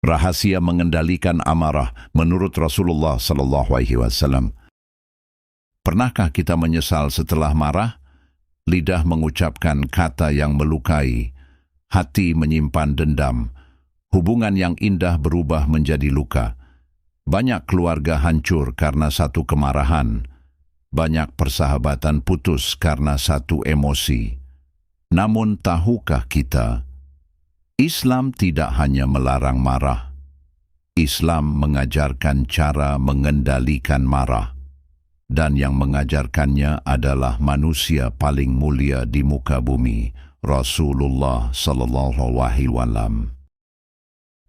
Rahasia mengendalikan amarah menurut Rasulullah SAW. Pernahkah kita menyesal setelah marah? Lidah mengucapkan kata yang melukai, hati menyimpan dendam, hubungan yang indah berubah menjadi luka. Banyak keluarga hancur karena satu kemarahan, banyak persahabatan putus karena satu emosi. Namun tahukah kita, Islam tidak hanya melarang marah. Islam mengajarkan cara mengendalikan marah. Dan yang mengajarkannya adalah manusia paling mulia di muka bumi, Rasulullah SAW.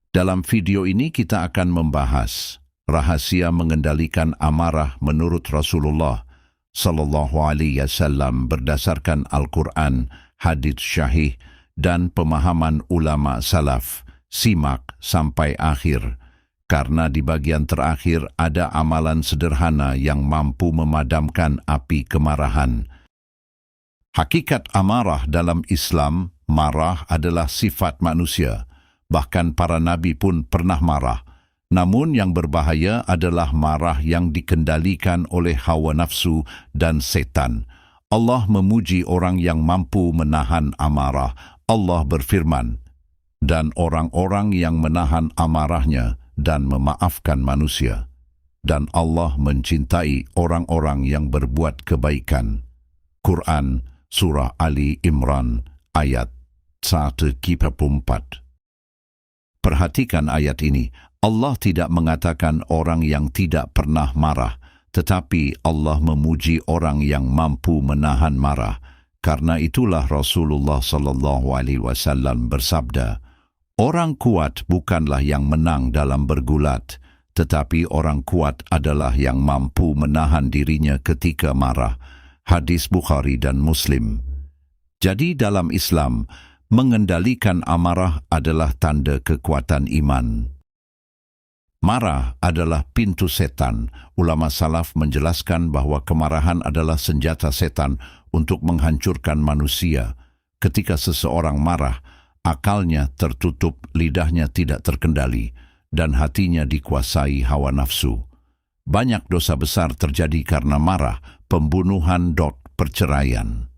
Dalam video ini kita akan membahas rahasia mengendalikan amarah menurut Rasulullah SAW berdasarkan Al-Quran, hadits syahih, dan pemahaman ulama salaf. Simak sampai akhir, karena di bagian terakhir ada amalan sederhana yang mampu memadamkan api kemarahan. Hakikat amarah dalam Islam, marah adalah sifat manusia. Bahkan para nabi pun pernah marah. Namun yang berbahaya adalah marah yang dikendalikan oleh hawa nafsu dan setan. Allah memuji orang yang mampu menahan amarah. Allah berfirman, dan orang-orang yang menahan amarahnya dan memaafkan manusia. Dan Allah mencintai orang-orang yang berbuat kebaikan. Quran, Surah Ali Imran, ayat 134. Perhatikan ayat ini. Allah tidak mengatakan orang yang tidak pernah marah, tetapi Allah memuji orang yang mampu menahan marah. Karena itulah Rasulullah SAW bersabda, orang kuat bukanlah yang menang dalam bergulat, tetapi orang kuat adalah yang mampu menahan dirinya ketika marah. Hadis Bukhari dan Muslim. Jadi dalam Islam, mengendalikan amarah adalah tanda kekuatan iman. Marah adalah pintu setan. Ulama salaf menjelaskan bahwa kemarahan adalah senjata setan untuk menghancurkan manusia. Ketika seseorang marah, akalnya tertutup, lidahnya tidak terkendali, dan hatinya dikuasai hawa nafsu. Banyak dosa besar terjadi karena marah, pembunuhan, perceraian,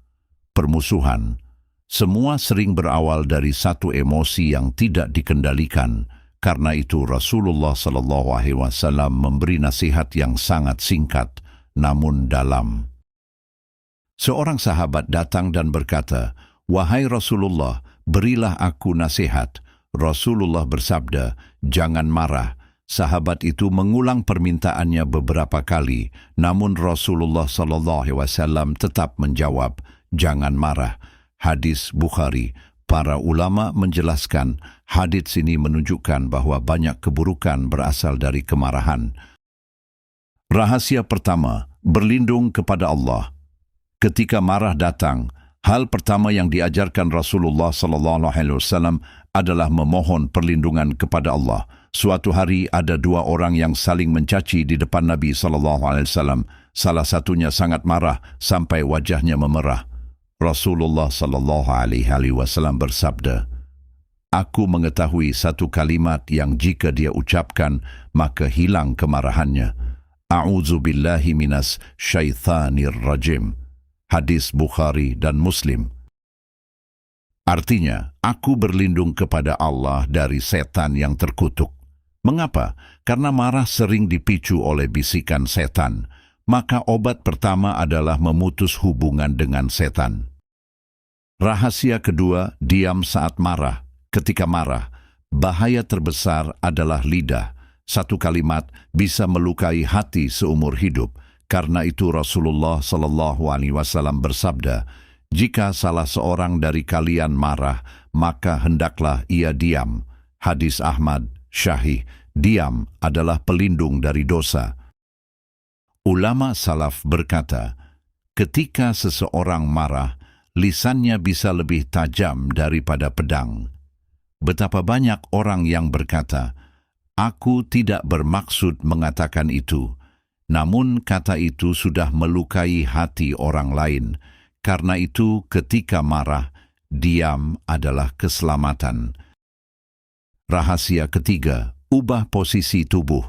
permusuhan. Semua sering berawal dari satu emosi yang tidak dikendalikan. Karena itu Rasulullah SAW memberi nasihat yang sangat singkat, namun dalam. Seorang sahabat datang dan berkata, "Wahai Rasulullah, berilah aku nasihat." Rasulullah bersabda, "Jangan marah." Sahabat itu mengulang permintaannya beberapa kali, namun Rasulullah SAW tetap menjawab, "Jangan marah." Hadis Bukhari. Para ulama menjelaskan, hadits ini menunjukkan bahwa banyak keburukan berasal dari kemarahan. Rahasia pertama, berlindung kepada Allah. Ketika marah datang, hal pertama yang diajarkan Rasulullah SAW adalah memohon perlindungan kepada Allah. Suatu hari ada dua orang yang saling mencaci di depan Nabi SAW. Salah satunya sangat marah sampai wajahnya memerah. Rasulullah SAW bersabda, "Aku mengetahui satu kalimat yang jika dia ucapkan, maka hilang kemarahannya. A'udzubillahi minas syaitanir rajim." Hadis Bukhari dan Muslim. Artinya, aku berlindung kepada Allah dari setan yang terkutuk. Mengapa? Karena marah sering dipicu oleh bisikan setan. Maka obat pertama adalah memutus hubungan dengan setan. Rahasia kedua, diam saat marah. Ketika marah, bahaya terbesar adalah lidah. Satu kalimat bisa melukai hati seumur hidup. Karena itu Rasulullah SAW bersabda, "Jika salah seorang dari kalian marah, maka hendaklah ia diam." Hadis Ahmad, Syahih. Diam adalah pelindung dari dosa. Ulama salaf berkata, ketika seseorang marah, lisannya bisa lebih tajam daripada pedang. Betapa banyak orang yang berkata, "Aku tidak bermaksud mengatakan itu," namun kata itu sudah melukai hati orang lain. Karena itu ketika marah, diam adalah keselamatan. Rahasia ketiga, ubah posisi tubuh.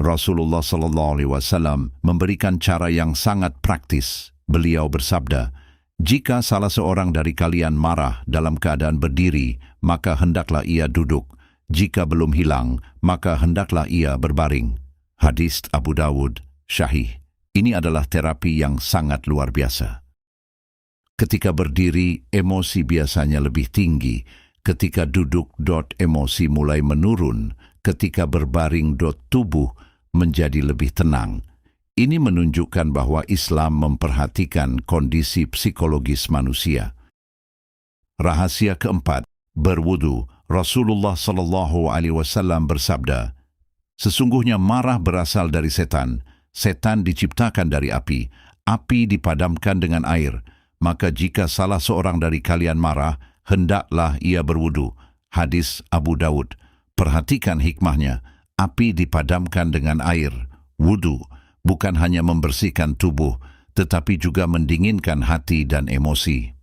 Rasulullah SAW memberikan cara yang sangat praktis. Beliau bersabda, "Jika salah seorang dari kalian marah dalam keadaan berdiri, maka hendaklah ia duduk. Jika belum hilang, maka hendaklah ia berbaring." Hadis Abu Dawud, Sahih. Ini adalah terapi yang sangat luar biasa. Ketika berdiri, emosi biasanya lebih tinggi. Ketika duduk, emosi mulai menurun. Ketika berbaring, tubuh menjadi lebih tenang. Ini menunjukkan bahwa Islam memperhatikan kondisi psikologis manusia. Rahasia keempat, berwudu. Rasulullah SAW bersabda, "Sesungguhnya marah berasal dari setan. Setan diciptakan dari api. Api dipadamkan dengan air. Maka jika salah seorang dari kalian marah, hendaklah ia berwudu." Hadis Abu Dawud. Perhatikan hikmahnya. Api dipadamkan dengan air. Wudu bukan hanya membersihkan tubuh, tetapi juga mendinginkan hati dan emosi.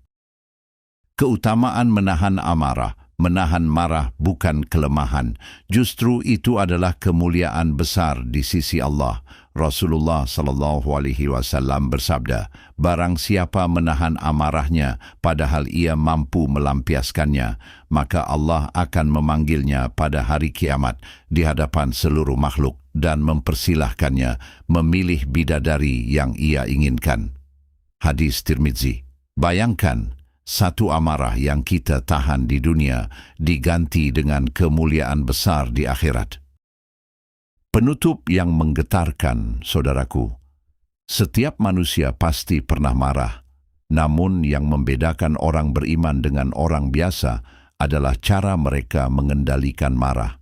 Keutamaan menahan amarah. Menahan marah bukan kelemahan. Justru itu adalah kemuliaan besar di sisi Allah. Rasulullah SAW bersabda, "Barang siapa menahan amarahnya padahal ia mampu melampiaskannya, maka Allah akan memanggilnya pada hari kiamat di hadapan seluruh makhluk dan mempersilahkannya memilih bidadari yang ia inginkan." Hadis Tirmizi. Bayangkan, satu amarah yang kita tahan di dunia diganti dengan kemuliaan besar di akhirat. Penutup yang menggetarkan, saudaraku. Setiap manusia pasti pernah marah. Namun yang membedakan orang beriman dengan orang biasa adalah cara mereka mengendalikan marah.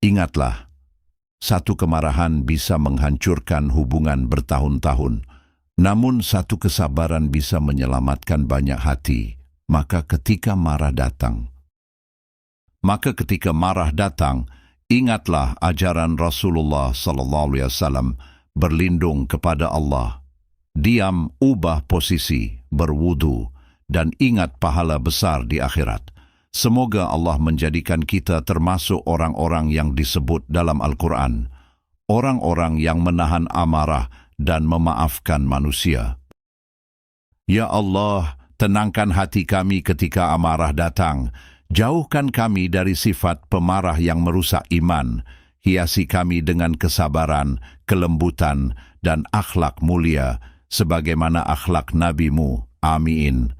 Ingatlah, satu kemarahan bisa menghancurkan hubungan bertahun-tahun. Namun satu kesabaran bisa menyelamatkan banyak hati. Maka ketika marah datang, ingatlah ajaran Rasulullah SAW, berlindung kepada Allah. Diam, ubah posisi, berwudu, dan ingat pahala besar di akhirat. Semoga Allah menjadikan kita termasuk orang-orang yang disebut dalam Al-Quran, orang-orang yang menahan amarah dan memaafkan manusia. Ya Allah, tenangkan hati kami ketika amarah datang. Jauhkan kami dari sifat pemarah yang merusak iman. Hiasi kami dengan kesabaran, kelembutan, dan akhlak mulia, sebagaimana akhlak Nabi-Mu. Amin.